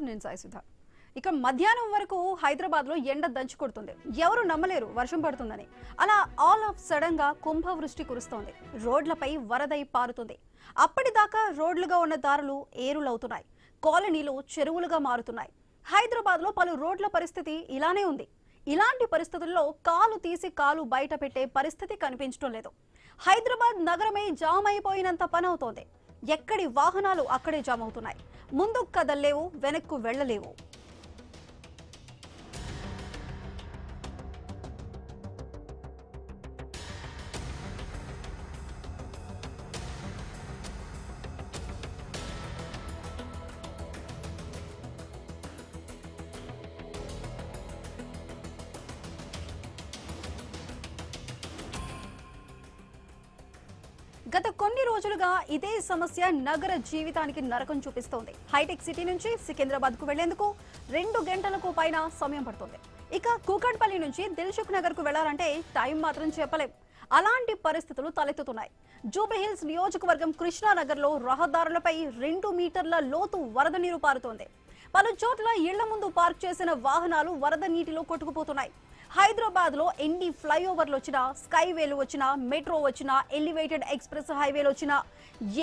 నేను సాయి సుధా. ఇక మధ్యాహ్నం వరకు హైదరాబాద్ లో ఎండ దంచి కొడుతుంది. ఎవరు నమ్మలేరు వర్షం పడుతుందని. అలా ఆల్ ఆఫ్ సడన్ గా కుంభవృష్టి కురుస్తోంది. రోడ్లపై వరదై పారుతుంది. అప్పటిదాకా రోడ్లుగా ఉన్న దారులు ఏరులవుతున్నాయి. కాలనీలు చెరువులుగా మారుతున్నాయి. హైదరాబాద్ లో పలు రోడ్ల పరిస్థితి ఇలానే ఉంది. ఇలాంటి పరిస్థితుల్లో కాలు తీసి కాలు బయట పెట్టే పరిస్థితి కనిపించడం లేదు. హైదరాబాద్ నగరమే జామ్ అయిపోయినంత పని అవుతోంది. ఎక్కడి వాహనాలు అక్కడే జామ్ అవుతున్నాయి. ముందుకు కదల్లేవు, వెనక్కు వెళ్లలేవు. గత కొన్ని రోజులుగా ఇదే సమస్య నగర జీవితానికి నరకం చూపిస్తోంది. హైటెక్ సిటీ నుంచి సికింద్రాబాద్ కు వెళ్లేందుకు 2 గంటలకు పైన సమయం పడుతుంది. ఇక కూకట్పల్లి నుంచి దిల్సుఖ్ నగర్ కు వెళ్లాలంటే టైం మాత్రం చెప్పలేం. అలాంటి పరిస్థితులు తలెత్తుతున్నాయి. జూబ్లీహిల్స్ నియోజకవర్గం కృష్ణానగర్ లో రహదారులపై 2 మీటర్ల లోతు వరద నీరు పారుతోంది. పలు చోట్ల ఇళ్ల ముందు పార్క్ చేసిన వాహనాలు వరద నీటిలో కొట్టుకుపోతున్నాయి. హైదరాబాద్ లో ఎన్ని ఫ్లైఓవర్లు వచ్చినా, స్కైవేలు వచ్చినా, మెట్రో వచ్చినా, ఎలివేటెడ్ ఎక్స్ప్రెస్ హైవేలు వచ్చినా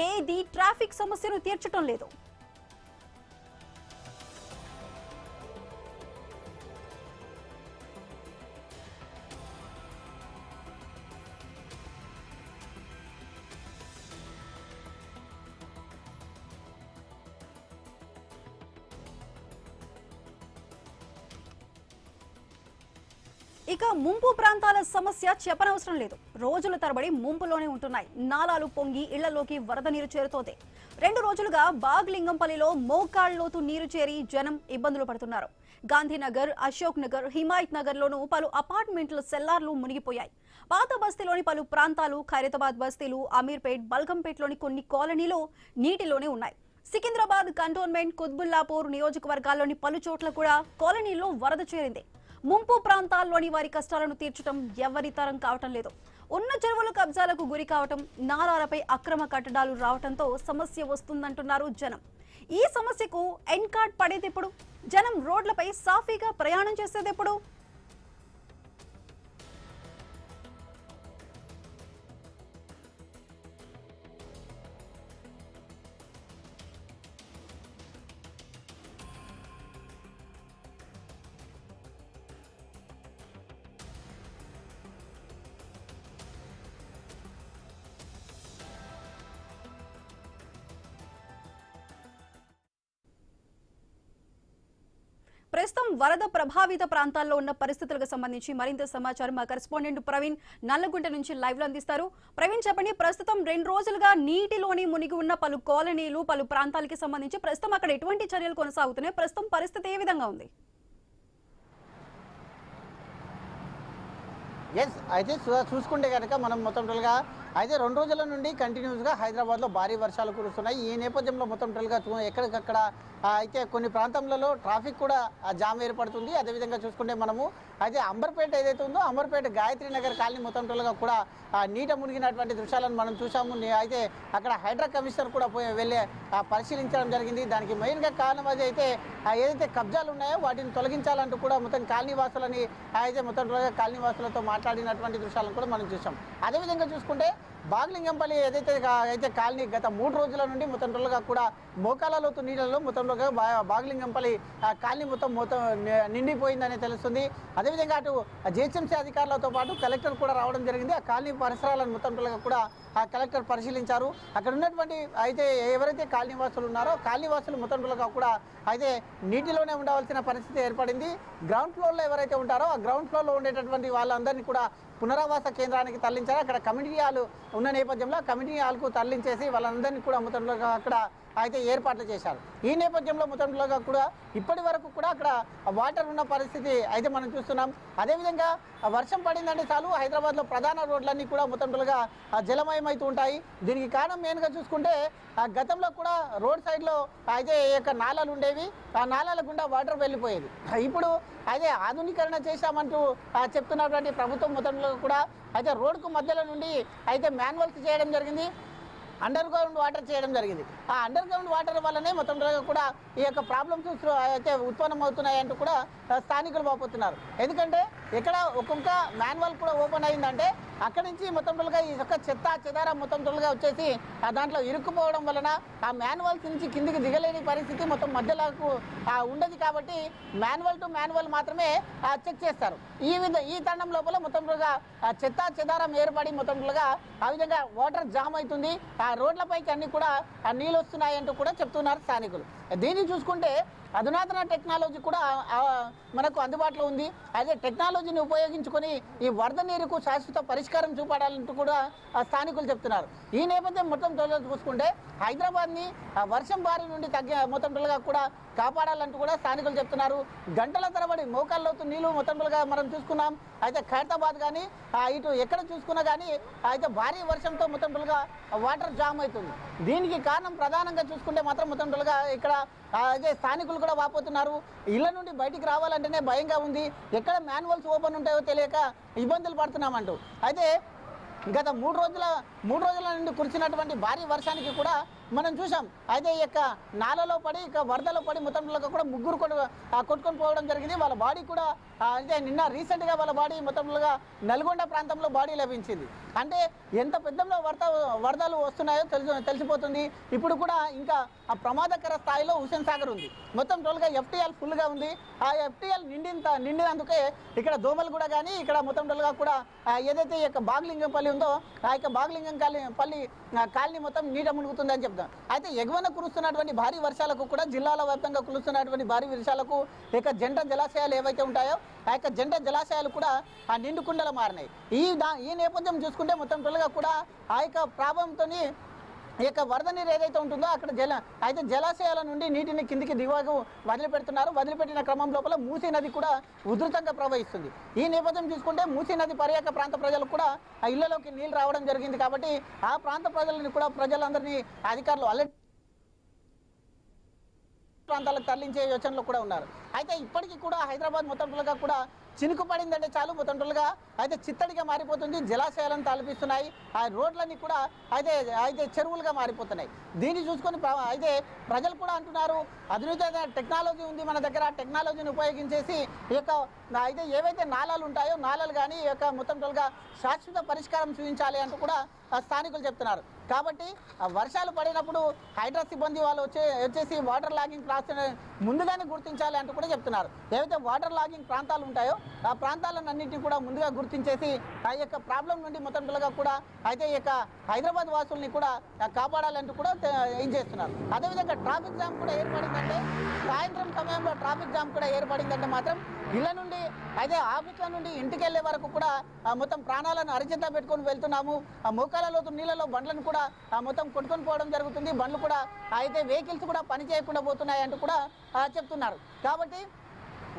ఏది ట్రాఫిక్ సమస్యను తీర్చడం లేదు. ఇక ముంపు ప్రాంతాల సమస్య చెప్పనవసరం లేదు. రోజుల తరబడి ముంపులోనే ఉంటున్నాయి. నాలాలు పొంగి ఇళ్లలోకి వరద నీరు చేరుతోంది. 2 రోజులుగా బాగ్లింగంపల్లిలో మోకాళ్లోతు నీరు చేరి జనం ఇబ్బందులు పడుతున్నారు. గాంధీనగర్, అశోక్ నగర్, హిమాయత్ నగర్ లోను పలు అపార్ట్మెంట్ల సెల్లార్లు మునిగిపోయాయి. పాత బస్తీలోని పలు ప్రాంతాలు, ఖైరతాబాద్ బస్తీలు, అమీర్పేట్, బల్కంపేట్లోని కొన్ని కాలనీలు నీటిలోనే ఉన్నాయి. సికింద్రాబాద్ కంటోన్మెంట్, కుత్బుల్లాపూర్ నియోజకవర్గాల్లోని పలు చోట్ల కూడా కాలనీలో వరద చేరింది. ముంపు ప్రాంతాల్లోని వారి కష్టాలను తీర్చడం ఎవరి తరం కావటం లేదు. ఉన్న చెరువుల కబ్జాలకు గురి కావటం, నాలాలపై అక్రమ కట్టడాలు రావటంతో సమస్య వస్తుందంటున్నారు జనం. ఈ సమస్యకు ఎండ్ కార్డ్ పడేదెప్పుడు? జనం రోడ్లపై సాఫీగా ప్రయాణం చేసేదెప్పుడు? ప్రస్తుతం వరద ప్రభావిత ప్రాంతాల్లో ఉన్న పరిస్థితులకు సంబంధించి మరింత సమాచారం మా కరెస్పాండెంట్ ప్రవీణ్ నల్లగుంట నుంచి లైవ్ లో అందిస్తారు. ప్రవీణ్, చెప్పండి, ప్రస్తుతం 2 రోజులుగా నీటిలోని మునిగి ఉన్న పలు కాలనీలు, పలు ప్రాంతాలకి సంబంధించి ప్రస్తుతం అక్కడ ఎటువంటి చర్యలు కొనసాగుతున్నాయి? ప్రస్తుతం పరిస్థితి ఏ విధంగా ఉంది? అయితే చూసుకుంటే కనుక మనం మొత్తం టోటల్గా అయితే 2 రోజుల నుండి కంటిన్యూస్గా హైదరాబాద్లో భారీ వర్షాలు కురుస్తున్నాయి. ఈ నేపథ్యంలో మొత్తం టోటల్గా ఎక్కడికక్కడ అయితే కొన్ని ప్రాంతాలలో ట్రాఫిక్ కూడా జామ్ ఏర్పడుతుంది. అదేవిధంగా చూసుకుంటే మనము అయితే అంబర్పేట ఏదైతే ఉందో అంబర్పేట గాయత్రి నగర్ కాలనీ మొత్తం టోటల్గా కూడా నీట మునిగినటువంటి దృశ్యాలను మనం చూసాము. అయితే అక్కడ హైడ్రా కమిషనర్ కూడా వెళ్ళి పరిశీలించడం జరిగింది. దానికి మెయిన్గా కారణం అది అయితే ఏదైతే కబ్జాలు ఉన్నాయో వాటిని తొలగించాలంటూ కూడా మొత్తం కాలనీ వాసులని అయితే మొత్తం టోటల్గా కాలనీ వాసులతో మాట్లాడినటువంటి దృశ్యాలను కూడా మనం చూసాం. అదేవిధంగా చూసుకుంటే బాగ్లింగంపల్లి అయితే కాలనీ గత 3 రోజుల నుండి మొత్తం టోటల్గా కూడా మోకాల లోతు నీళ్ళలో మొత్తం బాగ్లింగంపల్లి కాలనీ మొత్తం నిండిపోయిందని తెలుస్తుంది. అదేవిధంగా అటు జిహెచ్ఎంసీ అధికారులతో పాటు కలెక్టర్ కూడా రావడం జరిగింది. ఆ కాలనీ పరిసరాలను మొత్తం టోటల్గా కూడా ఆ కలెక్టర్ పరిశీలించారు. అక్కడ ఉన్నటువంటి అయితే ఎవరైతే కాలనీ వాసులు ఉన్నారో కాలనీ వాసులు మొత్తం టోటల్గా కూడా అయితే నీటిలోనే ఉండవలసిన పరిస్థితి ఏర్పడింది. గ్రౌండ్ ఫ్లోర్లో ఎవరైతే ఉంటారో ఆ గ్రౌండ్ ఫ్లోర్లో ఉండేటటువంటి వాళ్ళందరినీ కూడా పునరావాస కేంద్రానికి తరలించారు. అక్కడ కమ్యూనిటీ హాల్ ఉన్న నేపథ్యంలో కమ్యూనిటీ హాల్కు తరలించేసి వాళ్ళందరినీ కూడా మొత్తంలో అక్కడ అయితే ఏర్పాట్లు చేశారు. ఈ నేపథ్యంలో మొత్తంలో కూడా ఇప్పటి వరకు కూడా అక్కడ వాటర్ ఉన్న పరిస్థితి అయితే మనం చూస్తున్నాం. అదేవిధంగా వర్షం పడిందంటే చాలు హైదరాబాద్లో ప్రధాన రోడ్లన్నీ కూడా మొత్తంగా జలమయమవుతూ ఉంటాయి. దీనికి కారణం మెయిన్గా చూసుకుంటే గతంలో కూడా రోడ్ సైడ్లో అయితే నాలాలు ఉండేవి. ఆ నాలాల గుండా వాటర్ వెళ్ళిపోయేది. ఇప్పుడు అదే ఆధునీకరణ చేశామంటూ చెప్తున్నటువంటి ప్రభుత్వం మొత్తంలో కూడా అయితే రోడ్కు మధ్యలో నుండి అయితే మాన్యువల్స్ చేయడం జరిగింది. అండర్ గ్రౌండ్ వాటర్ చేయడం జరిగింది. ఆ అండర్ గ్రౌండ్ వాటర్ వల్లనే మొత్తం కూడా ఈ యొక్క ప్రాబ్లమ్స్ అయితే ఉత్పన్నమవుతున్నాయంటూ కూడా స్థానికులు వాపోతున్నారు. ఎందుకంటే ఎక్కడ ఒక్కొక్క మాన్యువల్ కూడా ఓపెన్ అయిందంటే అక్కడి నుంచి మొత్తం ఈ యొక్క చెత్త చెదారం మొత్తం వచ్చేసి దాంట్లో ఇరుక్కుపోవడం వలన ఆ మాన్యువల్స్ నుంచి కిందికి దిగలేని పరిస్థితి మొత్తం మధ్యలోకి ఉండదు. కాబట్టి మాన్యువల్ టు మాన్యువల్ మాత్రమే చెక్ చేస్తారు. ఈ తండం లోపల మొత్తం చెత్త చెదారం ఏర్పడి మొత్తం ఆ విధంగా వాటర్ జామ్ అవుతుంది. ఆ రోడ్లపైకి అన్ని కూడా నీళ్ళు వస్తున్నాయంటూ కూడా చెప్తున్నారు స్థానికులు. దీన్ని చూసుకుంటే అధునాతన టెక్నాలజీ కూడా మనకు అందుబాటులో ఉంది. అదే టెక్నాలజీని ఉపయోగించుకొని ఈ వరద నీరుకు శాశ్వత పరిష్కారం చూపడాలంటూ కూడా స్థానికులు చెప్తున్నారు. ఈ నేపథ్యం మొత్తం చూసుకుంటే హైదరాబాద్ని వర్షం బారి నుండి మొత్తం కూడా కాపాడాలంటూ కూడా స్థానికులు చెప్తున్నారు. గంటల తరబడి మోకాళ్ళలోతు నీళ్లు మొత్తం మనం చూసుకున్నాం. అయితే ఖైరతాబాద్ కానీ ఇటు ఎక్కడ చూసుకున్నా కానీ అయితే భారీ వర్షంతో మొత్తం వాటర్ జామ్ అవుతుంది. దీనికి కారణం ప్రధానంగా చూసుకుంటే మాత్రం మొత్తం ఇక్కడ అదే స్థానికులు కూడా వాపోతున్నారు. ఇళ్ల నుండి బయటికి రావాలంటేనే భయంగా ఉంది. ఎక్కడ మాన్యువల్స్ ఓపెన్ ఉంటాయో తెలియక ఇబ్బందులు పడుతున్నామంటూ. అయితే గత మూడు రోజుల నుండి కురిసినటువంటి భారీ వర్షానికి కూడా మనం చూసాం. అయితే ఈ యొక్క నాలలో పడి ఇక వరదలో పడి మొత్తం కూడా ముగ్గురు కొట్టుకొని పోవడం జరిగింది. వాళ్ళ బాడీ కూడా అంటే నిన్న రీసెంట్గా వాళ్ళ బాడీ మొత్తం నల్గొండ ప్రాంతంలో బాడీ లభించింది. అంటే ఎంత పెద్దంలో వరదలు వస్తున్నాయో తెలిసిపోతుంది. ఇప్పుడు కూడా ఇంకా ప్రమాదకర స్థాయిలో హుస్సేన్ సాగర్ ఉంది. మొత్తం టోల్గా FTL ఫుల్గా ఉంది. ఆ FTL నిండినందుకే ఇక్కడ దోమలగూడ కానీ ఇక్కడ మొత్తం టోల్గా కూడా ఏదైతే ఈ యొక్క బాగ్లింగంపల్లి ఉందో ఆ యొక్క బాగ్లింగం పల్లి కాలనీ మొత్తం నీట మునుగుతుందని చెప్తాం. అయితే ఎగువన కురుస్తున్నటువంటి భారీ వర్షాలకు కూడా జిల్లాల వ్యాప్తంగా కురుస్తున్నటువంటి భారీ వర్షాలకు ఇక జంట జలాశయాలు ఏవైతే ఉంటాయో ఆ యొక్క జంట జలాశయాలు కూడా నిండుకుండలు మారినాయి. ఈ నేపథ్యం చూసుకుంటే మొత్తం టోల్గా కూడా ఆ యొక్క ప్రభావంతో ఈ యొక్క వరద నీరు ఏదైతే ఉంటుందో అక్కడ జలాశయాల నుండి నీటిని కిందికి దిగువకు వదిలిపెడుతున్నారు. వదిలిపెట్టిన క్రమం లోపల మూసీ నది కూడా ఉధృతంగా ప్రవహిస్తుంది. ఈ నేపథ్యం చూసుకుంటే మూసీ నది పర్యాక ప్రాంత ప్రజలకు కూడా ఆ ఇళ్లలోకి నీళ్లు రావడం జరిగింది. కాబట్టి ఆ ప్రాంత ప్రజలందరినీ అధికారులు అలర్ట్ ప్రాంతాలకు తరలించే యోచనలో కూడా ఉన్నారు. అయితే ఇప్పటికీ కూడా హైదరాబాద్ మొత్తం కూడా చినుకు పడిందంటే చాలు మొత్తం అయితే చిత్తడిగా మారిపోతుంది. జలాశయాలను తలపిస్తున్నాయి. ఆ రోడ్లన్నీ కూడా అయితే చెరువులుగా మారిపోతున్నాయి. దీన్ని చూసుకొని అయితే ప్రజలు కూడా అంటున్నారు అధునాతన టెక్నాలజీ ఉంది మన దగ్గర. టెక్నాలజీని ఉపయోగించేసి ఈ యొక్క అయితే ఏవైతే నాలాలు ఉంటాయో నాలాలు కానీ ఈ యొక్క మొత్తం శాశ్వత పరిష్కారం చూపించాలి అంటూ కూడా స్థానికులు చెప్తున్నారు. కాబట్టి వర్షాలు పడినప్పుడు హైడ్రా సిబ్బంది వాళ్ళు వచ్చేసి వాటర్ లాగింగ్ ముందుగానే గుర్తించాలి అంటూ కూడా చెప్తున్నారు. ఏవైతే వాటర్ లాగింగ్ ప్రాంతాలు ఉంటాయో ఆ ప్రాంతాలన్నింటినీ కూడా ముందుగా గుర్తించేసి ఆ యొక్క ప్రాబ్లం నుండి మొత్తం కూడా అయితే ఈ యొక్క హైదరాబాద్ వాసుల్ని కూడా కాపాడాలంటూ కూడా ఏం చేస్తున్నారు. అదేవిధంగా ట్రాఫిక్ జామ్ కూడా ఏర్పడిందంటే సాయంత్రం సమయంలో ట్రాఫిక్ జామ్ కూడా ఏర్పడిందంటే మాత్రం ఇళ్ల నుండి అయితే ఆఫీసుల నుండి ఇంటికి వెళ్ళే వరకు కూడా మొత్తం ప్రాణాలను అరిచేత పెట్టుకొని వెళ్తున్నాము. ఆ మోకాళ్ళ నీళ్ళలో బండ్లను కూడా మొత్తం కొట్టుకొని పోవడం జరుగుతుంది. బండ్లు కూడా అయితే వెహికల్స్ కూడా పని చేయకుండా పోతున్నాయి అంటూ కూడా చెప్తున్నారు. కాబట్టి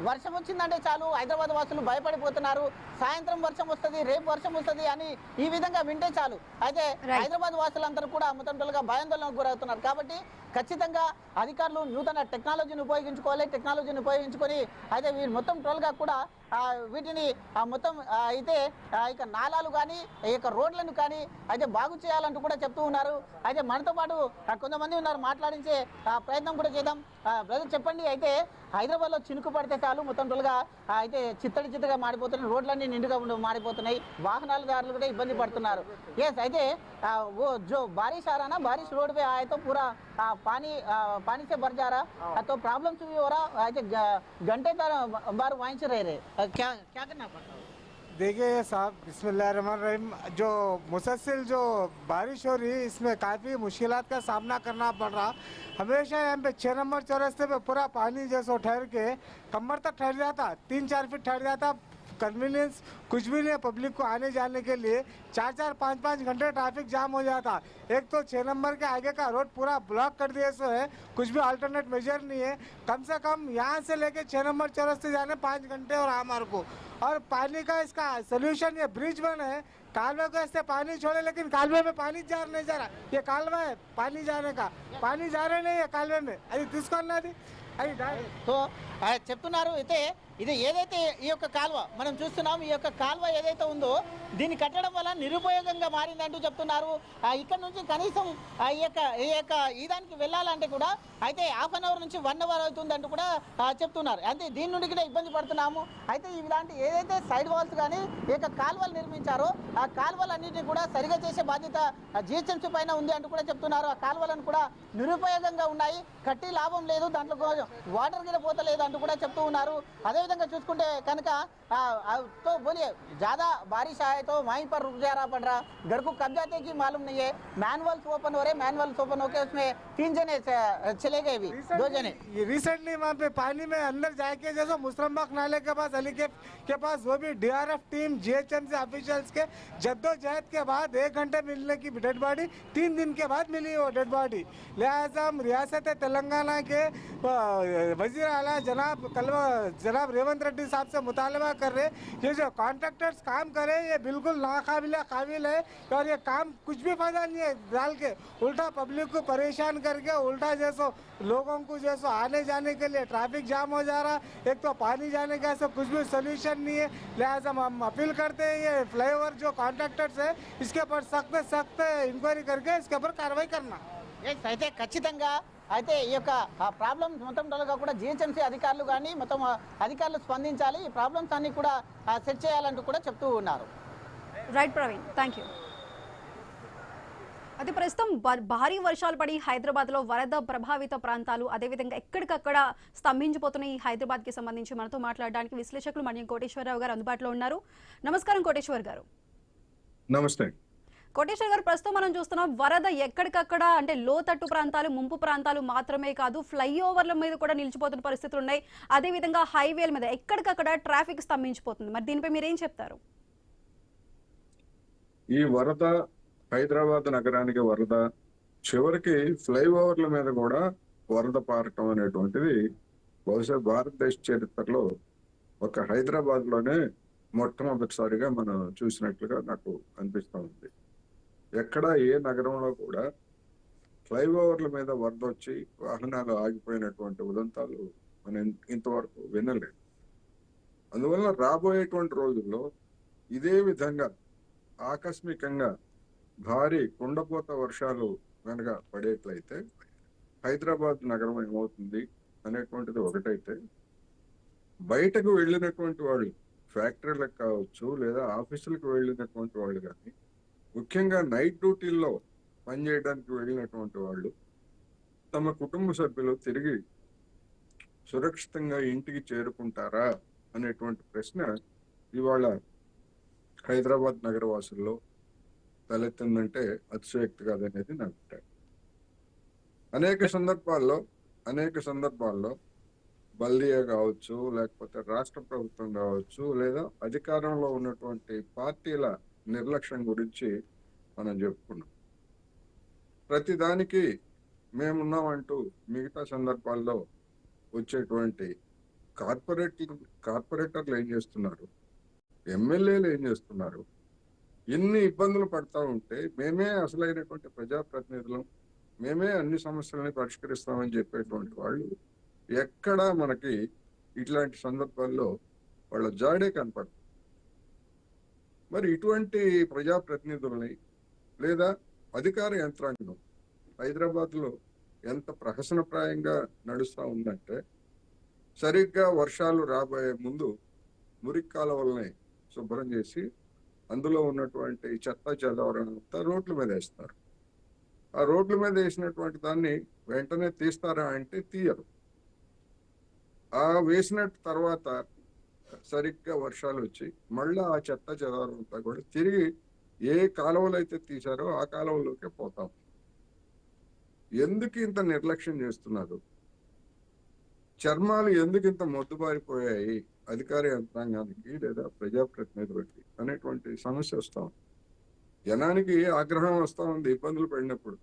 వర్షం వచ్చిందంటే చాలు హైదరాబాద్ వాసులు భయపడిపోతున్నారు. సాయంత్రం వర్షం వస్తుంది, రేపు వర్షం వస్తుంది అని ఈ విధంగా వింటే చాలు అయితే హైదరాబాద్ వాసులందరూ కూడా మొత్తం భయాందోళనకు గురవుతున్నారు. కాబట్టి ఖచ్చితంగా అధికారులు నూతన టెక్నాలజీని ఉపయోగించుకోవాలి. టెక్నాలజీని ఉపయోగించుకొని అయితే వీరు మొత్తం కూడా వీటిని మొత్తం అయితే ఇక నాలాలు కానీ ఈ యొక్క రోడ్లను కానీ అయితే బాగు చేయాలంటూ కూడా చెప్తూ ఉన్నారు. అయితే మనతో పాటు కొంతమంది ఉన్నారు, మాట్లాడించే ప్రయత్నం కూడా చేద్దాం. బ్రదర్ చెప్పండి, అయితే హైదరాబాద్లో చినుకు పడితే చాలు మొత్తం అయితే చిత్తడిగా మారిపోతున్నాయి, రోడ్లన్నీ నిండుగా మారిపోతున్నాయి, వాహనాలదారులు కూడా ఇబ్బంది పడుతున్నారు. ఎస్, అయితే वो जो बारिश आ रहा ना, बारिश रोड पे आए तो पूरा पानी से भर जा रहा, तो प्रॉब्लम्स भी हो रहा है। घंटे बार वहीं से रहे क्या क्या करना पड़ता है? देखिए साहब, बिस्मिल्लाहिर्रहमानिर्रहीम, जो मुसलसल जो बारिश हो रही है इसमें काफ़ी मुश्किलात का सामना करना पड़ रहा। हमेशा यहाँ पे 6 नंबर चौरस्ते पे पूरा पानी जैसा ठहर के कमर तक ठहर जाता, 3-4 फीट ठहर जाता। कन्वीनियंस कुछ भी नहीं है पब्लिक को आने जाने के लिए। 4-4, 5-5 घंटे ट्रैफिक जाम हो जाता। एक तो 6 नंबर के आगे का रोड पूरा ब्लॉक कर दिया सो है, कुछ भी अल्टरनेट मेजर नहीं है। कम से कम यहाँ से लेके 6 नंबर चौरस्ते जाने 5 घंटे और हमारे को। और पानी का इसका सोल्यूशन ये ब्रिज बना है, कालवे को ऐसे पानी छोड़े, लेकिन कालवे में पानी नहीं जा रहा। ये कालवा है पानी जाने का, पानी जा रहे नहीं है कालवे में। अरे తీసుకున్నది तो చెప్తున్నారు అయితే ఇది ఏదైతే ఈ యొక్క కాలువ మనం చూస్తున్నాం, ఈ యొక్క కాలువ ఏదైతే ఉందో దీన్ని కట్టడం వల్ల నిరుపయోగంగా మారిందంటూ చెప్తున్నారు. ఇక్కడ నుంచి కనీసం ఈ దానికి వెళ్ళాలంటే కూడా అయితే హాఫ్ అన్ అవర్ నుంచి 1 అవర్ అవుతుందంటూ కూడా చెప్తున్నారు. అంటే దీని నుండి కూడా ఇబ్బంది పడుతున్నాము. అయితే ఇలాంటి ఏదైతే సైడ్ వాల్స్ కానీ ఈ యొక్క కాలువలు నిర్మించారో ఆ కాలువలన్నింటినీ కూడా సరిగా చేసే బాధ్యత జిహెచ్ఎంసీ పైన ఉంది అంటూ కూడా చెప్తున్నారు. ఆ కాలువలను కూడా నిరుపయోగంగా ఉన్నాయి, కట్టి లాభం లేదు, దాంట్లో వాటర్ గిర పోతలేదు అంటూ కూడా చెప్తూ ఉన్నారు. అదేవిధంగా చూసుకుంటే కనుక तो बोलिए ज़्यादा बारिश आए तो वहीं पर रुक जा रहा पड़ रहा, घर को कब जाते कि मालूम नहीं है। मैनुअल्स ओपन हो रहे, मैनुअल्स ओपन होके उसमें 3 जने चले गए, भी 2 जने रिसेंटली वहाँ पे पानी में अंदर जाके जैसे मुसरम्बाग नाले के पास अली के पास वो भी डीआरएफ टीम जीएचएमसी ऑफिशियल्स के जद्दोजहद के बाद 1 घंटे मिलने की डेड बॉडी 3 दिन के बाद मिली वो डेड बॉडी। लिहाजा हम रियासत तेलंगाना के वजीर आला जनाब रेवंत रेड्डी साहब से मुतालबा कर रहे, ये जो कॉन्ट्रैक्टर्स काम करे ये बिल्कुल काबिल है और ये काम कुछ भी फायदा नहीं है, डाल के उल्टा पब्लिक को परेशान करके उल्टा जैसो लोगों को जैसो आने जाने के लिए ट्रैफिक जाम हो जा रहा, एक तो पानी जाने का ऐसा कुछ भी सोल्यूशन नहीं है। लिहाजा हम अपील करते हैं ये फ्लाईओवर जो कॉन्ट्रैक्टर्स है इसके ऊपर सख्त इंक्वायरी करके इसके ऊपर कार्रवाई करना। అయితే ఖచ్చితంగా అయితే ఈ యొక్క ప్రాబ్లమ్స్ మొత్తం టోటల్గా కూడా జిహెచ్ఎంసీ అధికారులు కానీ మొత్తం అధికారులు స్పందించాలి, ఈ ప్రాబ్లమ్స్ అన్ని కూడా సెట్ చేయాలంటూ కూడా చెప్తూ ఉన్నారు. Right Praveen, thank you. అది ప్రస్తుతం భారీ వర్షాలు పడి హైదరాబాద్లో వరద ప్రభావిత ప్రాంతాలు అదేవిధంగా ఎక్కడికక్కడ స్తంభించిపోతున్న ఈ హైదరాబాద్కి సంబంధించి మనతో మాట్లాడడానికి విశ్లేషకులు మణ్యం కోటేశ్వరరావు గారు అందుబాటులో ఉన్నారు. నమస్కారం కోటేశ్వర్ గారు. నమస్తే కోటేశ్వర్ గారు, ప్రస్తుతం మనం చూస్తున్నాం వరద ఎక్కడికక్కడ అంటే లోతట్టు ప్రాంతాలు ముంపు ప్రాంతాలు మాత్రమే కాదు ఫ్లైఓవర్ల మీద కూడా నిలిచిపోతున్న పరిస్థితులు ఉన్నాయి. అదేవిధంగా హైవేల మీద ఎక్కడికక్కడ ట్రాఫిక్ స్తంభించిపోతుంది. మరి దీనిపై మీరేం చెప్తారు? ఈ వరద హైదరాబాద్ నగరానికి వరద చివరికి ఫ్లైఓవర్ల మీద కూడా వరద పారటం అనేటువంటిది బహుశా భారతదేశ చరిత్రలో ఒక హైదరాబాద్ లోనే మొట్టమొదటిసారిగా మనం చూసినట్లుగా నాకు అనిపిస్తూ ఉంది. ఎక్కడ ఏ నగరంలో కూడా ఫ్లైఓవర్ల మీద వరద వచ్చి వాహనాలు ఆగిపోయినటువంటి ఉదంతాలు మనం ఇంతవరకు వినలేదు. అందువల్ల రాబోయేటువంటి రోజుల్లో ఇదే విధంగా ఆకస్మికంగా భారీ కుండపోత వర్షాలు కనుక పడేట్లయితే హైదరాబాద్ నగరం ఏమవుతుంది అనేటువంటిది ఒకటైతే, బయటకు వెళ్ళినటువంటి వాళ్ళు ఫ్యాక్టరీలకు కావచ్చు లేదా ఆఫీసులకు వెళ్ళినటువంటి వాళ్ళు కానీ ముఖ్యంగా నైట్ డ్యూటీల్లో పనిచేయడానికి వెళ్ళినటువంటి వాళ్ళు తమ కుటుంబ సభ్యులు తిరిగి సురక్షితంగా ఇంటికి చేరుకుంటారా అనేటువంటి ప్రశ్న ఇవాళ హైదరాబాద్ నగరవాసుల్లో తలెత్తిందంటే అతిశయోక్తి కాదనేది నా అభిప్రాయం. అనేక సందర్భాల్లో బల్దియా కావచ్చు, లేకపోతే రాష్ట్ర ప్రభుత్వం కావచ్చు, లేదా అధికారంలో ఉన్నటువంటి పార్టీల నిర్లక్ష్యం గురించి మనం చెప్పుకున్నాం. ప్రతిదానికి మేమున్నామంటూ మిగతా సందర్భాల్లో వచ్చేటువంటి కార్పొరేటర్లు ఏం చేస్తున్నారు, ఎమ్మెల్యేలు ఏం చేస్తున్నారు, ఎన్ని ఇబ్బందులు పడతా ఉంటే మేమే అసలైనటువంటి ప్రజాప్రతినిధులం, మేమే అన్ని సమస్యలని పరిష్కరిస్తామని చెప్పేటువంటి వాళ్ళు ఎక్కడా మనకి ఇట్లాంటి సందర్భాల్లో వాళ్ళ జాడే కనపడదు. మరి ఇటువంటి ప్రజాప్రతినిధుల్ని లేదా అధికార యంత్రాంగం హైదరాబాద్లో ఎంత ప్రహసనప్రాయంగా నడుస్తూ ఉందంటే, సరిగ్గా వర్షాలు రాబోయే ముందు మురికి కాలువల్ని శుభ్రం చేసి అందులో ఉన్నటువంటి చెత్త చెదారం అంతా రోడ్ల మీద వేస్తారు. ఆ రోడ్ల మీద వేసినటువంటి దాన్ని వెంటనే తీస్తారా అంటే తీయరు. ఆ వేసిన తర్వాత సరిగ్గా వర్షాలు వచ్చి మళ్ళీ ఆ చెత్త చెదారం అంతా కూడా తిరిగి ఏ కాలువలు అయితే తీశారో ఆ కాలువలోకే పోతాం. ఎందుకు ఇంత నిర్లక్ష్యం చేస్తున్నారు? చర్మాలు ఎందుకు ఇంత మొద్దుబారిపోయాయి అధికార యంత్రాంగానికి లేదా ప్రజాప్రతినిధులకి అనేటువంటి సమస్య వస్తాం. జనానికి ఆగ్రహం వస్తూ ఉంది ఇబ్బందులు పడినప్పుడు.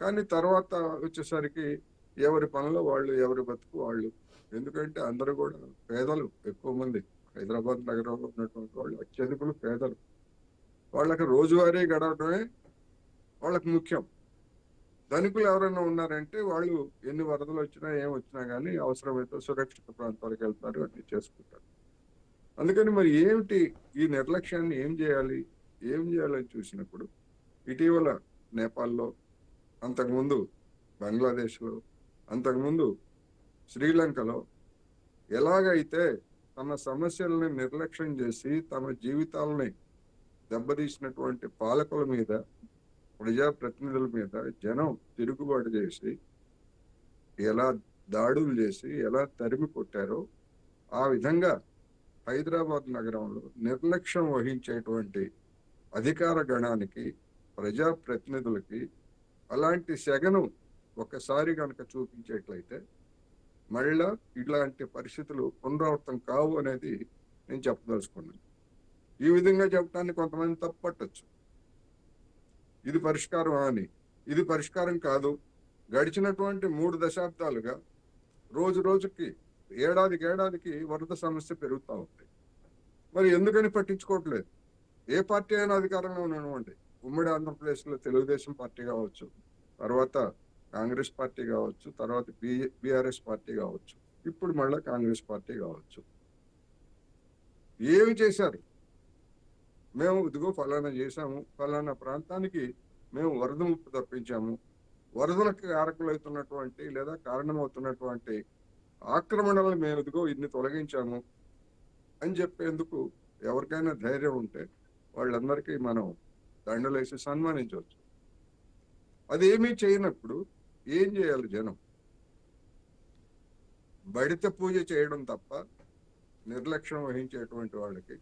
కానీ తర్వాత వచ్చేసరికి ఎవరి పనులు వాళ్ళు, ఎవరి బతుకు వాళ్ళు. ఎందుకంటే అందరూ కూడా పేదలు, ఎక్కువ మంది హైదరాబాద్ నగరంలో ఉన్నటువంటి వాళ్ళు అత్యధికులు పేదలు. వాళ్ళకి రోజువారీ గడవడమే వాళ్ళకి ముఖ్యం. ధనికులు ఎవరైనా ఉన్నారంటే వాళ్ళు ఎన్ని వరదలు వచ్చినా ఏం వచ్చినా కానీ అవసరమైతే సురక్షిత ప్రాంతాలకు వెళ్తారు, అన్ని చేసుకుంటారు. అందుకని మరి ఏమిటి ఈ నిర్లక్ష్యాన్ని ఏం చేయాలని చూసినప్పుడు ఇటీవల నేపాల్లో, అంతకుముందు బంగ్లాదేశ్లో, అంతకుముందు శ్రీలంకలో ఎలాగైతే తమ సమస్యలను నిర్లక్ష్యం చేసి తమ జీవితాలని దెబ్బతీసినటువంటి పాలకుల మీద, ప్రజాప్రతినిధుల మీద జనం తిరుగుబాటు చేసి ఎలా దాడులు చేసి ఎలా తరిమి కొట్టారో, ఆ విధంగా హైదరాబాద్ నగరంలో నిర్లక్ష్యం వహించేటువంటి అధికార గణానికి, ప్రజాప్రతినిధులకి అలాంటి సెగను ఒకసారి కనుక చూపించేట్లయితే మళ్ళా ఇలాంటి పరిస్థితులు పునరావృతం కావు అనేది నేను చెప్పదలుచుకున్నాను. ఈ విధంగా చెప్పడానికి కొంతమంది తప్పట్టచ్చు, ఇది పరిష్కారం అని. ఇది పరిష్కారం కాదు. గడిచినటువంటి 3 దశాబ్దాలుగా రోజు రోజుకి, ఏడాదికి వరద సమస్య పెరుగుతూ ఉంది. మరి ఎందుకని పట్టించుకోవట్లేదు? ఏ పార్టీ అయినా అధికారంలో ఉన్నటువంటి, ఉమ్మడి ఆంధ్రప్రదేశ్లో తెలుగుదేశం పార్టీ కావచ్చు, తర్వాత కాంగ్రెస్ పార్టీ కావచ్చు, తర్వాత బీఆర్ఎస్ పార్టీ కావచ్చు, ఇప్పుడు మళ్ళీ కాంగ్రెస్ పార్టీ కావచ్చు, ఏమి చేశారు? మేము ఇదిగో ఫలానా చేశాము, ఫలానా ప్రాంతానికి మేము వరద ముప్పు తప్పించాము, వరదలకు కారకులవుతున్నటువంటి లేదా కారణమవుతున్నటువంటి ఆక్రమణలు మేము ఇదిగో ఇన్ని తొలగించాము అని చెప్పేందుకు ఎవరికైనా ధైర్యం ఉంటే వాళ్ళందరికీ మనం దండలేసి సన్మానించవచ్చు. అదేమీ చేయనప్పుడు ఏం చేయాలి జనం? బడిత పూజ చేయడం తప్ప నిర్లక్ష్యం వహించేటువంటి వాళ్ళకి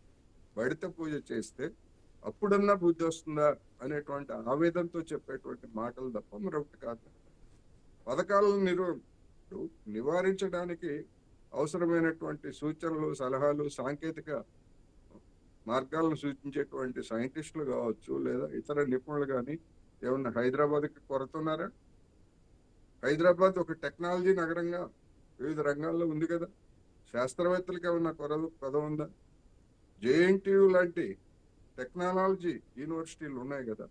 బడిత పూజ చేస్తే అప్పుడన్నా బుద్ధి వస్తుందా అనేటువంటి ఆవేదనతో చెప్పేటువంటి మాటలు తప్ప మరొకటి కాదు. పథకాలను నివారించడానికి అవసరమైనటువంటి సూచనలు, సలహాలు, సాంకేతిక మార్గాలను సూచించేటువంటి సైంటిస్టులు కావచ్చు లేదా ఇతర నిపుణులు కానీ ఏమన్నా హైదరాబాద్కి కొరత ఉన్నారా? హైదరాబాద్ ఒక టెక్నాలజీ నగరంగా వివిధ రంగాల్లో ఉంది కదా. శాస్త్రవేత్తలకు ఏమన్నా కొరత ఉందా? జేఎన్టీయు లాంటి టెక్నాలజీ యూనివర్సిటీలు ఉన్నాయి కదా.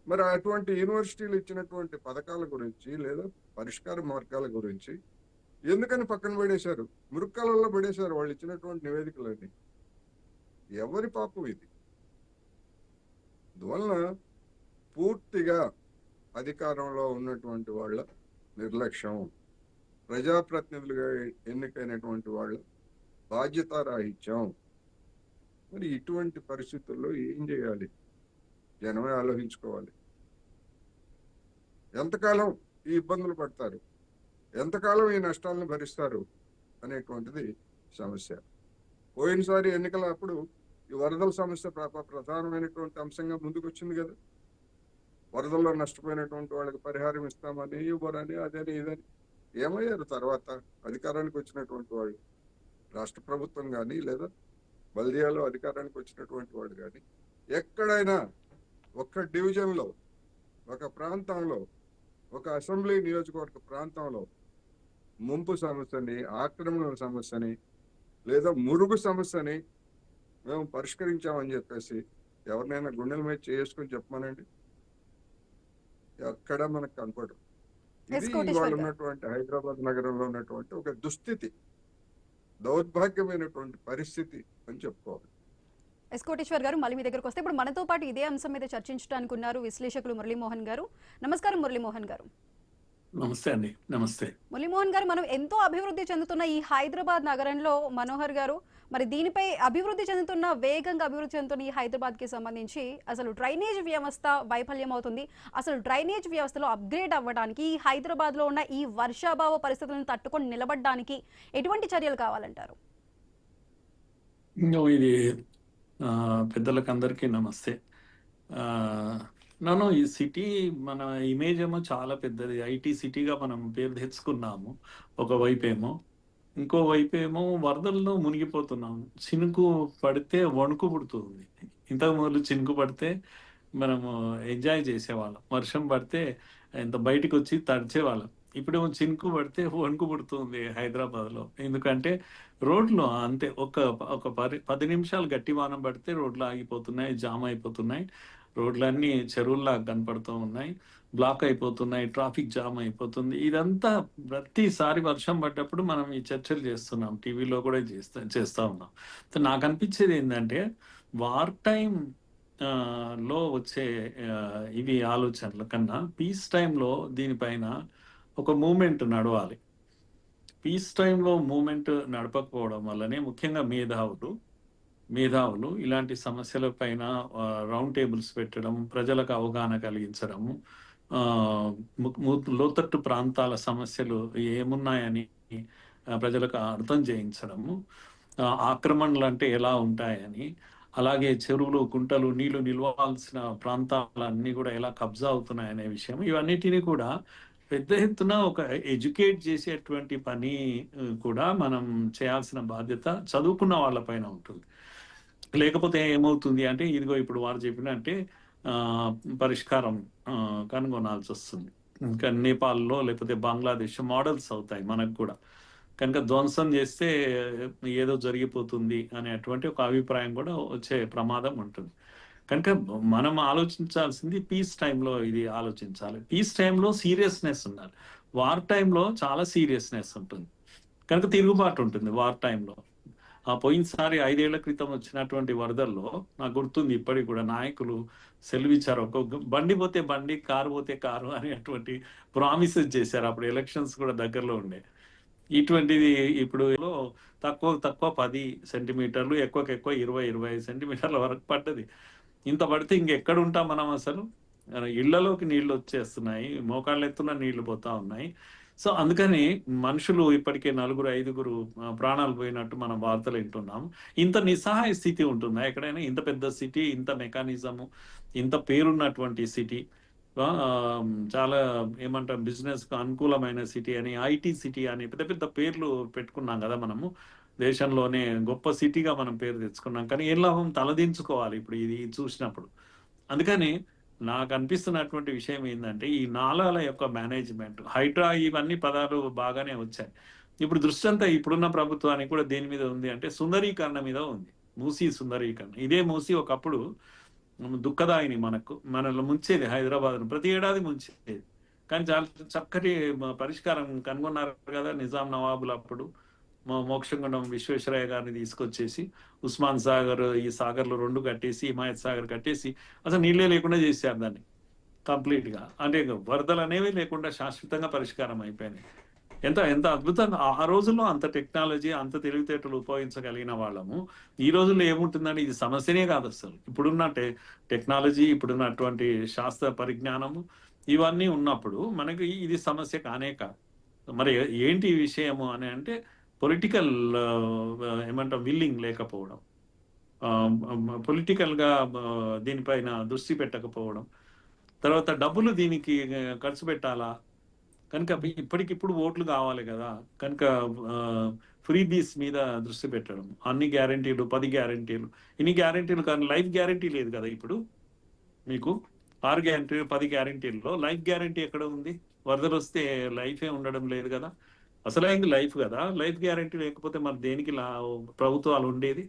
మరి అటువంటి యూనివర్సిటీలు ఇచ్చినటువంటి పథకాల గురించి లేదా పరిష్కార మార్గాల గురించి ఎందుకని పక్కన పడేశారు? మురుక్కాలలో పడేశారు వాళ్ళు ఇచ్చినటువంటి నివేదికలన్నీ. ఎవరి పాపం ఇది? అందువలన పూర్తిగా అధికారంలో ఉన్నటువంటి వాళ్ళ నిర్లక్ష్యం, ప్రజాప్రతినిధులుగా ఎన్నికైనటువంటి వాళ్ళ బాధ్యతారాహిత్యం. మరి ఇటువంటి పరిస్థితుల్లో ఏం చేయాలి? జనమే ఆలోచించుకోవాలి. ఎంతకాలం ఈ ఇబ్బందులు పడతారు, ఎంతకాలం ఈ నష్టాలను భరిస్తారు అనేటువంటిది సమస్య. పోయినసారి ఎన్నికల అప్పుడు ఈ వరదల సమస్య ప్రధానమైనటువంటి అంశంగా ముందుకు వచ్చింది కదా. వరదల్లో నష్టపోయినటువంటి వాళ్ళకి పరిహారం ఇస్తామని, ఇవ్వరని, అదని ఇదని. ఏమయ్యారు తర్వాత అధికారానికి వచ్చినటువంటి వాళ్ళు? రాష్ట్ర ప్రభుత్వం కానీ లేదా బల్దియాలో అధికారానికి వచ్చినటువంటి వాళ్ళు కానీ ఎక్కడైనా ఒక్క డివిజన్లో, ఒక ప్రాంతంలో, ఒక అసెంబ్లీ నియోజకవర్గ ప్రాంతంలో ముంపు సమస్యని, ఆక్రమణల సమస్యని లేదా మురుగు సమస్యని మేము పరిష్కరించామని చెప్పేసి ఎవరినైనా గుండెల మీద చేసుకుని చెప్పమనండి. ఎక్కడ మనకు కనపడరు. ఇది ఇవాళ ఉన్నటువంటి హైదరాబాద్ నగరంలో ఉన్నటువంటి ఒక దుస్థితి, దౌర్భాగ్యమైనటువంటి పరిస్థితి అని చెప్పుకోవాలి. కోటేశ్వర్ గారు, మళ్ళీ మీ దగ్గరకు వస్తే ఇప్పుడు మనతో పాటు ఇదే అంశం మీద చర్చించడానికి ఉన్నారు విశ్లేషకులు మురళీమోహన్ గారు. నమస్కారం మురళీమోహన్ గారు. నమస్తే అండి. నమస్తే మురళీమోహన్ గారు, మనం ఎంతో అభివృద్ధి చెందుతున్న ఈ హైదరాబాద్ నగరంలో మనోహర్ గారు, మరి దీనిపై వేగంగా అభివృద్ధి చెందుతున్న ఈ హైదరాబాద్ కి సంబంధించి అసలు డ్రైనేజ్ వ్యవస్థ వైఫల్యం అవుతుంది. అసలు డ్రైనేజ్ వ్యవస్థలో అప్గ్రేడ్ అవ్వడానికి ఈ హైదరాబాద్ లో ఉన్న ఈ వర్షాభావ పరిస్థితులను తట్టుకొని నిలబడడానికి ఎటువంటి చర్యలు కావాలంటారు? ఇది పెద్దలకు అందరికీ నమస్తే. నన్ను ఈ సిటీ, మన ఇమేజ్ ఏమో చాలా పెద్దది, ఐటీ సిటీగా మనం పేరు తెచ్చుకున్నాము ఒకవైపేమో. ఇంకోవైపేమో వరదల్లో మునిగిపోతున్నాము. చినుకు పడితే వణుకు పుడుతుంది. ఇంతకు ముందు చినుకు పడితే మనము ఎంజాయ్ చేసేవాళ్ళం, వర్షం పడితే ఇంత బయటకు వచ్చి తడిచేవాళ్ళం. ఇప్పుడు చినుకు పడితే వణుకు పుడుతుంది హైదరాబాద్లో. ఎందుకంటే రోడ్లు అంతే, ఒక 10 నిమిషాలు గట్టి వాన పడితే రోడ్లు ఆగిపోతున్నాయి, జామ్ అయిపోతున్నాయి. రోడ్లన్నీ చెరువుల్లా కనపడుతూ ఉన్నాయి, బ్లాక్ అయిపోతున్నాయి, ట్రాఫిక్ జామ్ అయిపోతుంది. ఇదంతా ప్రతిసారి వర్షం పడ్డప్పుడు మనం ఈ చర్చలు చేస్తున్నాం, టీవీలో కూడా చేస్తా ఉన్నాం. నాకు అనిపించేది ఏంటంటే వార్ టైం లో వచ్చే ఇవి ఆలోచనల కన్నా పీస్ టైంలో దీనిపైన ఒక మూమెంట్ నడవాలి. పీస్ టైంలో మూమెంట్ నడపకపోవడం వల్లనే ముఖ్యంగా మేధావులు ఇలాంటి సమస్యల పైన రౌండ్ టేబుల్స్ పెట్టడం, ప్రజలకు అవగాహన కలిగించడము, లోతట్టు ప్రాంతాల సమస్యలు ఏమున్నాయని ప్రజలకు అర్థం చేయించడము, ఆక్రమణలు అంటే ఎలా ఉంటాయని, అలాగే చెరువులు, కుంటలు, నీళ్లు నిల్వాల్సిన ప్రాంతాలన్నీ కూడా ఎలా కబ్జా అవుతున్నాయనే విషయం, ఇవన్నిటినీ కూడా పెద్ద ఎత్తున ఒక ఎడ్యుకేట్ చేసేటువంటి పని కూడా మనం చేయాల్సిన బాధ్యత చదువుకున్న వాళ్ళ పైన ఉంటుంది. లేకపోతే ఏమవుతుంది అంటే ఇదిగో ఇప్పుడు వారు చెప్పినట్టే పరిష్కారం కనుగొనాల్సి వస్తుంది. ఇంకా నేపాల్లో లేకపోతే బంగ్లాదేశ్ మోడల్స్ అవుతాయి మనకు కూడా. కనుక ధ్వంసం చేస్తే ఏదో జరిగిపోతుంది అనేటువంటి ఒక అభిప్రాయం కూడా వచ్చే ప్రమాదం ఉంటుంది. కనుక మనం ఆలోచించాల్సింది పీస్ టైంలో ఇది ఆలోచించాలి. పీస్ టైంలో సీరియస్నెస్ ఉండాలి. వార్ టైంలో చాలా సీరియస్నెస్ ఉంటుంది, కనుక తిరుగుబాటు ఉంటుంది వార్ టైంలో. పోయినసారి 5 ఏళ్ల క్రితం వచ్చినటువంటి వరదల్లో నాకు గుర్తుంది ఇప్పటికి కూడా, నాయకులు సెలవిచ్చారు, ఒక బండి పోతే బండి, కారు పోతే కారు అనేటువంటి ప్రామిసెస్ చేశారు. అప్పుడు ఎలక్షన్స్ కూడా దగ్గరలో ఉండే. ఇటువంటిది ఇప్పుడు తక్కువ 10 సెంటీమీటర్లు, ఎక్కువ 20-25 సెంటీమీటర్ల వరకు పడ్డది. ఇంత పడితే ఇంకెక్కడ ఉంటాం మనం అసలు? ఇళ్లలోకి నీళ్లు వచ్చేస్తున్నాయి, మోకాళ్ళ ఎత్తున నీళ్లు పోతా ఉన్నాయి. సో అందుకని మనుషులు ఇప్పటికే 4-5 ప్రాణాలు పోయినట్టు మనం వార్తలు వింటున్నాం. ఇంత నిస్సహాయ స్థితి ఉంటుందా ఎక్కడైనా? ఇంత పెద్ద సిటీ, ఇంత మెకానిజము, ఇంత పేరున్నటువంటి సిటీ, చాలా ఏమంటాం బిజినెస్ కు అనుకూలమైన సిటీ అని, ఐటీ సిటీ అని పెద్ద పెద్ద పేర్లు పెట్టుకున్నాం కదా మనము. దేశంలోనే గొప్ప సిటీగా మనం పేరు తెచ్చుకున్నాం. కానీ ఏం లాభం? తలదించుకోవాలి ఇప్పుడు ఇది చూసినప్పుడు. అందుకని నాకు అనిపిస్తున్నటువంటి విషయం ఏంటంటే ఈ నాలాల యొక్క మేనేజ్మెంట్, హైడ్రా, ఇవన్నీ పదాలు బాగానే వచ్చాయి. ఇప్పుడు దృష్టి అంతా ఇప్పుడున్న ప్రభుత్వానికి కూడా దేని మీద ఉంది అంటే సుందరీకరణ మీద ఉంది. మూసీ సుందరీకరణ. ఇదే మూసీ ఒకప్పుడు దుఃఖదాయిని, మనల్ని ముంచేది, హైదరాబాద్ ప్రతి ఏడాది ముంచేది. కానీ చాలా చక్కటి పరిష్కారం కనుగొన్నారు కదా నిజాం నవాబులు అప్పుడు. మోక్షగుండం విశ్వేశ్వరయ్య గారిని తీసుకొచ్చేసి ఉస్మాన్ సాగర్, ఈ సాగర్లు 2 కట్టేసి, హిమాయత్ సాగర్ కట్టేసి అసలు నీళ్ళే లేకుండా చేశారు దాన్ని కంప్లీట్ గా. అంటే వరదలు అనేవి లేకుండా శాశ్వతంగా పరిష్కారం అయిపోయినాయి. ఎంత అద్భుతంగా ఆ రోజుల్లో అంత టెక్నాలజీ, అంత తెలివితేటలు ఉపయోగించగలిగిన వాళ్ళము ఈ రోజుల్లో ఏముంటుందంటే ఇది సమస్యనే కాదు అసలు. ఇప్పుడున్న టెక్నాలజీ, ఇప్పుడున్నటువంటి శాస్త్ర పరిజ్ఞానము ఇవన్నీ ఉన్నప్పుడు మనకి ఇది సమస్య కానే కాదు. మరి ఏంటి విషయము అని అంటే పొలిటికల్ ఏమంటాం విల్లింగ్ లేకపోవడం, పొలిటికల్ గా దీనిపైన దృష్టి పెట్టకపోవడం, తర్వాత డబ్బులు దీనికి ఖర్చు పెట్టాలా, కనుక ఇప్పటికిప్పుడు ఓట్లు కావాలి కదా, కనుక ఫ్రీ బీస్ మీద దృష్టి పెట్టడం, అన్ని గ్యారంటీలు, 10 గ్యారంటీలు, ఇన్ని గ్యారంటీలు కానీ లైఫ్ గ్యారంటీ లేదు కదా. ఇప్పుడు మీకు 6 గ్యారంటీలు, 10 గ్యారంటీల్లో లైఫ్ గ్యారంటీ ఎక్కడ ఉంది? వరదలు వస్తే లైఫే ఉండడం లేదు కదా. అసలైంది లైఫ్ కదా. లైఫ్ గ్యారంటీ లేకపోతే మరి దేనికి ప్రభుత్వాలు ఉండేది?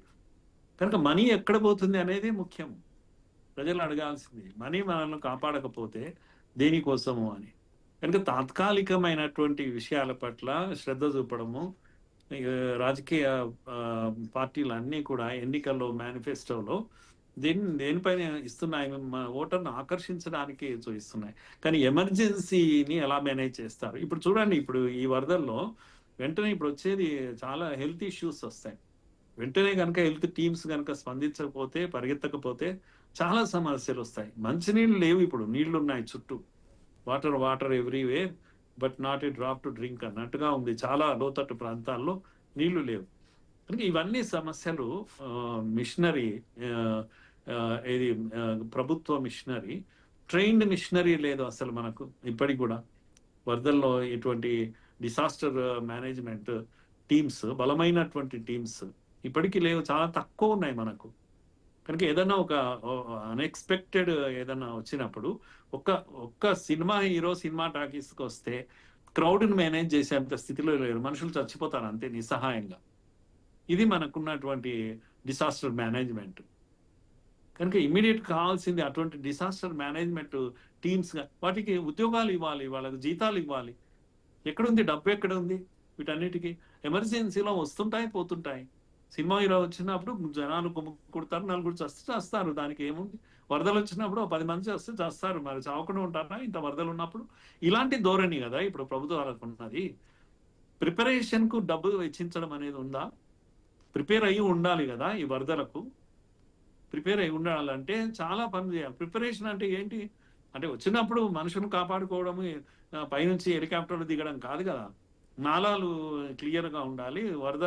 కనుక మనీ ఎక్కడ పోతుంది అనేది ముఖ్యం. ప్రజలు అడగాల్సింది మనీ మనల్ని కాపాడకపోతే దేనికోసము అని. కనుక తాత్కాలికమైనటువంటి విషయాల పట్ల శ్రద్ధ చూపడము, రాజకీయ పార్టీలు అన్నీ కూడా ఎన్నికల్లో మేనిఫెస్టోలో దేనిపైన ఇస్తున్నాయి? ఓటర్ను ఆకర్షించడానికి ఇస్తున్నాయి. కానీ ఎమర్జెన్సీని ఎలా మేనేజ్ చేస్తారు? ఇప్పుడు చూడండి, ఇప్పుడు ఈ వరదల్లో వెంటనే ఇప్పుడు వచ్చేది చాలా హెల్త్ ఇష్యూస్ వస్తాయి. వెంటనే కనుక హెల్త్ టీమ్స్ కనుక స్పందించకపోతే, పరిగెత్తకపోతే చాలా సమస్యలు వస్తాయి. మంచినీళ్ళు లేవు, ఇప్పుడు నీళ్లు ఉన్నాయి చుట్టూ, water everywhere but not a drop to drink అన్నట్టుగా ఉంది. చాలా లోతట్టు ప్రాంతాల్లో నీళ్లు లేవు. కనుక ఇవన్నీ సమస్యలు మిషనరీ, ఇది ప్రభుత్వ మిషనరీ, ట్రైన్డ్ మిషనరీ లేదు అసలు మనకు ఇప్పటికి కూడా. వరదల్లో ఇటువంటి డిసాస్టర్ మేనేజ్మెంట్ టీమ్స్, బలమైనటువంటి టీమ్స్ ఇప్పటికీ లేవు, చాలా తక్కువ ఉన్నాయి మనకు. కనుక ఏదైనా ఒక అన్ఎక్స్పెక్టెడ్ ఏదైనా వచ్చినప్పుడు ఒక్క సినిమా హీరో సినిమా టాకీస్కి వస్తే క్రౌడ్ని మేనేజ్ చేసేంత స్థితిలో లేరు. మనుషులు చచ్చిపోతారు అంతే నిస్సహాయంగా. ఇది మనకున్నటువంటి డిసాస్టర్ మేనేజ్మెంట్. కనుక ఇమ్మీడియట్ కావాల్సింది అటువంటి డిసాస్టర్ మేనేజ్మెంట్ టీమ్స్గా వాటికి ఉద్యోగాలు ఇవ్వాలి, వాళ్ళకి జీతాలు ఇవ్వాలి. ఎక్కడుంది డబ్బు, ఎక్కడ ఉంది? వీటన్నిటికీ ఎమర్జెన్సీలో వస్తుంటాయి పోతుంటాయి. సినిమా హీరో వచ్చినప్పుడు జనాలు కుడతారు, నలుగురు చస్తారు, దానికి ఏముంది? వరదలు వచ్చినప్పుడు 10 మంది వస్తే చేస్తారు, మరి చావకుండా ఉంటారా ఇంత వరదలు ఉన్నప్పుడు? ఇలాంటి ధోరణి కదా ఇప్పుడు ప్రభుత్వాలకు ఉన్నది. ప్రిపరేషన్కు డబ్బు వెచ్చించడం అనేది ఉందా? ప్రిపేర్ అయ్యి ఉండాలి కదా. ఈ వరదలకు ప్రిపేర్ అయ్యి ఉండాలంటే చాలా పనులు చేయాలి. ప్రిపరేషన్ అంటే ఏంటి అంటే వచ్చినప్పుడు మనుషులను కాపాడుకోవడము, పైనుంచి హెలికాప్టర్లు దిగడం కాదు కదా. నాలాలు క్లియర్గా ఉండాలి, వరద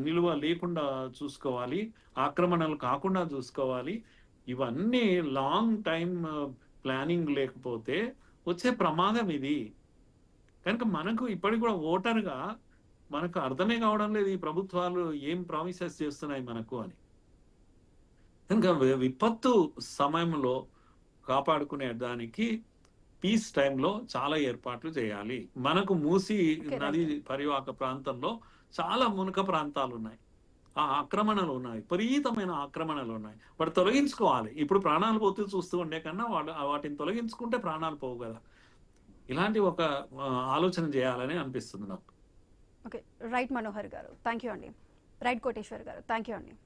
నిలువ లేకుండా చూసుకోవాలి, ఆక్రమణలు కాకుండా చూసుకోవాలి. ఇవన్నీ లాంగ్ టైం ప్లానింగ్ లేకపోతే వచ్చే ప్రమాదం ఇది. కనుక మనకు ఇప్పటికి కూడా ఓటర్గా మనకు అర్థమే కావడం లేదు ఈ ప్రభుత్వాలు ఏం ప్రామిసెస్ చేస్తున్నాయి మనకు అని. కనుక విపత్తు సమయంలో కాపాడుకునే దానికి పీస్ టైంలో చాలా ఏర్పాట్లు చేయాలి. మనకు మూసి నది పరివాహక ప్రాంతంలో చాలా మునక ప్రాంతాలు ఉన్నాయి, ఆ ఆక్రమణలు ఉన్నాయి, విపరీతమైన ఆక్రమణలు ఉన్నాయి. వాటి తొలగించుకోవాలి. ఇప్పుడు ప్రాణాలు పోతూ చూస్తూ ఉండే కన్నా వాటిని తొలగించుకుంటే ప్రాణాలు పోవు కదా. ఇలాంటి ఒక ఆలోచన చేయాలని అనిపిస్తుంది నాకు. ఓకే, రైట్ మనోహర్ గారు, థ్యాంక్ యూ అండి. రైట్ కోటేశ్వర్ గారు, థ్యాంక్ యూ అండి.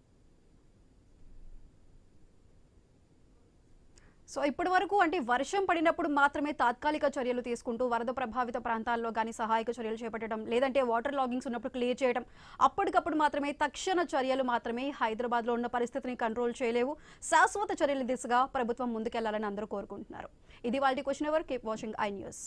సో ఇప్పటి వరకు అంటే వర్షం పడినప్పుడు మాత్రమే తాత్కాలిక చర్యలు తీసుకుంటూ వరద ప్రభావిత ప్రాంతాల్లో కానీ సహాయక చర్యలు చేపట్టడం, లేదంటే వాటర్ లాగింగ్స్ ఉన్నప్పుడు క్లియర్ చేయడం, అప్పటికప్పుడు మాత్రమే తక్షణ చర్యలు మాత్రమే హైదరాబాద్లో ఉన్న పరిస్థితిని కంట్రోల్ చేయలేవు. శాశ్వత చర్యల దిశగా ప్రభుత్వం ముందుకెళ్లాలని అందరూ కోరుకుంటున్నారు. ఇది వాళ్ళ question ever. Keep watching I news.